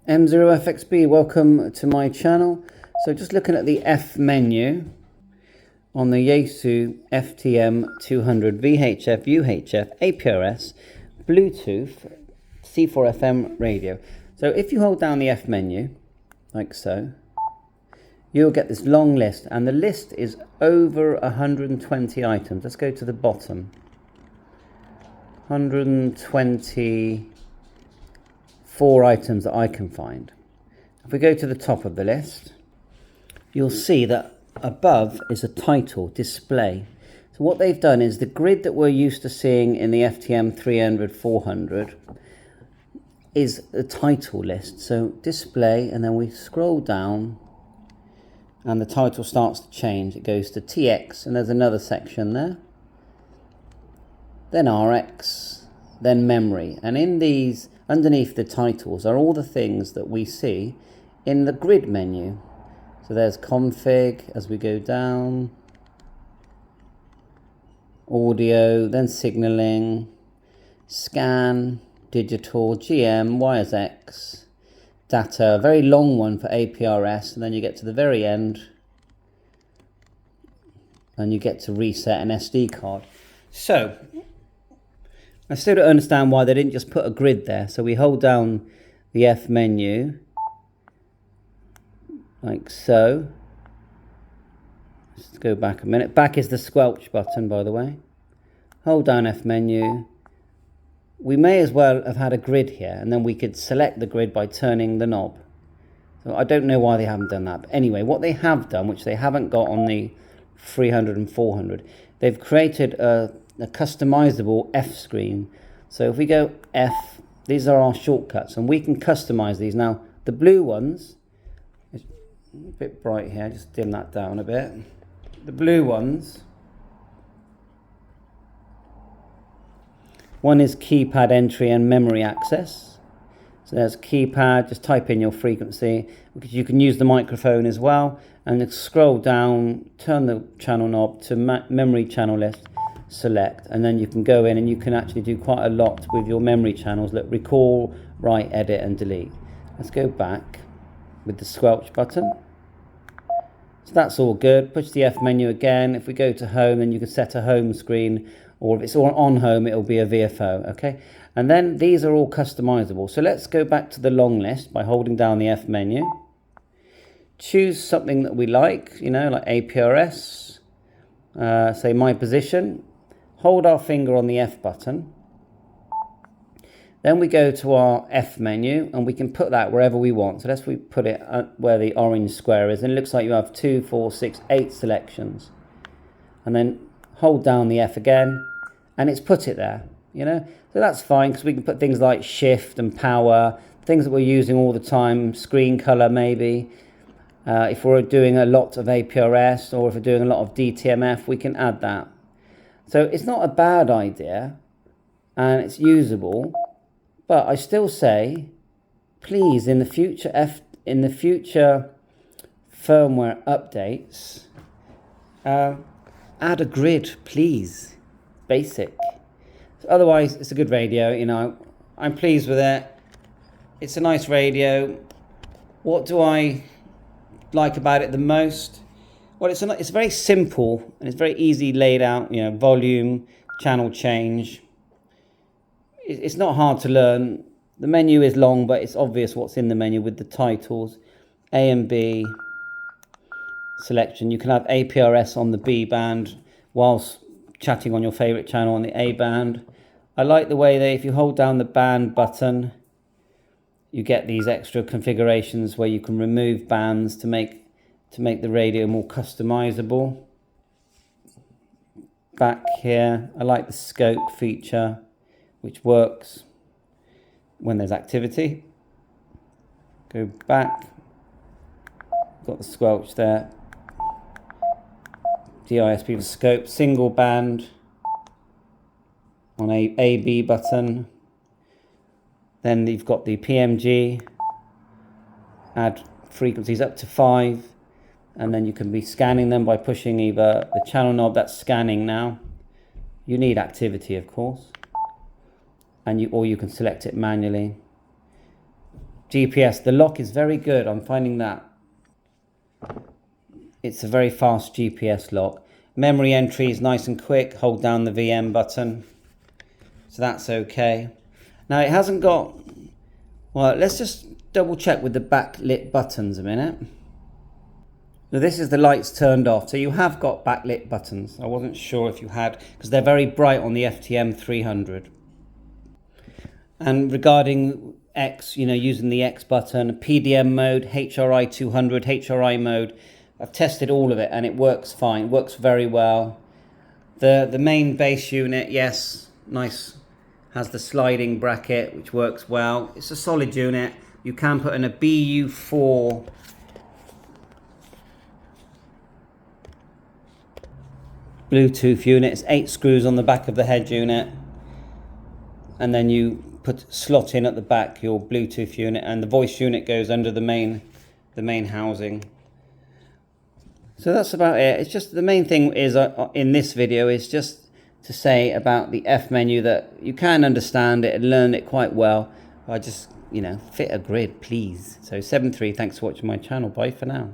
M0FXB, welcome to my channel. So just looking at the F menu on the YAESU FTM200 VHF, UHF, APRS, Bluetooth, C4FM radio. So if you hold down the F menu, like so, you'll get this long list, and the list is over 120 items. Let's go to the bottom. 124 items that I can find. If we go to the top of the list, you'll see that above is a title display. So what they've done is the grid that we're used to seeing in the FTM200, 400 is a title list. So display, and then we scroll down and the title starts to change. It goes to TX, and there's another section there. Then RX, then memory. And in these, underneath the titles, are all the things that we see in the grid menu. So there's config as we go down, audio, then signaling, scan, digital, GM, YAESU, data, a very long one for APRS, and then you get to the very end and you get to reset an SD card. So I still don't understand why they didn't just put a grid there. So we hold down the F menu like so. Let's go back a minute. Back is the squelch button, by the way. Hold down F menu. We may as well have had a grid here, and then we could select the grid by turning the knob. So I don't know why they haven't done that. But anyway, what they have done, which they haven't got on the 300 and 400, they've created a customizable F screen. So if we go F, these are our shortcuts, and we can customize these. Now, the blue ones, it's a bit bright here, just dim that down a bit. The blue ones, one is keypad entry and memory access. So there's keypad, just type in your frequency, because you can use the microphone as well, and then scroll down, turn the channel knob to memory channel list, select, and then you can go in and you can actually do quite a lot with your memory channels. Look, recall, write, edit and delete. Let's go back with the squelch button. So that's all good. Push the F menu again. If we go to home, then you can set a home screen, or if it's all on home, it'll be a VFO, okay? And then these are all customizable. So let's go back to the long list by holding down the F menu. Choose something that we like, you know, like APRS, say my position. Hold our finger on the F button. Then we go to our F menu, and we can put that wherever we want. So let's put it where the orange square is, and it looks like you have 2, 4, 6, 8 selections. And then hold down the F again, and it's put it there, you know. So that's fine, because we can put things like shift and power, things that we're using all the time, screen color maybe. If we're doing a lot of APRS, or if we're doing a lot of DTMF, we can add that. So it's not a bad idea, and it's usable, but I still say, please, in the future firmware updates, add a grid, please. Basic. So otherwise, it's a good radio, you know. I'm pleased with it. It's a nice radio. What do I like about it the most? Well, it's very simple, and it's very easy laid out, you know, volume, channel change. It's not hard to learn. The menu is long, but it's obvious what's in the menu with the titles. A and B selection. You can have APRS on the B band whilst chatting on your favorite channel on the A band. I like the way if you hold down the band button, you get these extra configurations where you can remove bands to make the radio more customizable. Back here, I like the scope feature, which works when there's activity. Go back, got the squelch there. DISP for scope, single band on a B button. Then you've got the PMG, add frequencies up to 5, and then you can be scanning them by pushing either the channel knob, that's scanning now. You need activity, of course, and or you can select it manually. GPS. The lock is very good. I'm finding that. It's a very fast GPS lock. Memory entry is nice and quick. Hold down the VM button. So that's okay. Now it hasn't got... Well, let's just double check with the backlit buttons a minute. Now this is the lights turned off. So you have got backlit buttons. I wasn't sure if you had, because they're very bright on the FTM200. And regarding X, using the X button, PDM mode, HRI200, HRI mode, I've tested all of it and it works fine. It works very well. The main base unit, yes, nice. Has the sliding bracket, which works well. It's a solid unit. You can put in a BU4 Bluetooth unit. It's 8 screws on the back of the head unit, and then you slot in at the back your Bluetooth unit, and the voice unit goes under the main housing. So that's about it. It's just the main thing is in this video is just to say about the F menu that you can understand it and learn it quite well. I just fit a grid, please. So 7.3, thanks for watching my channel. Bye for now.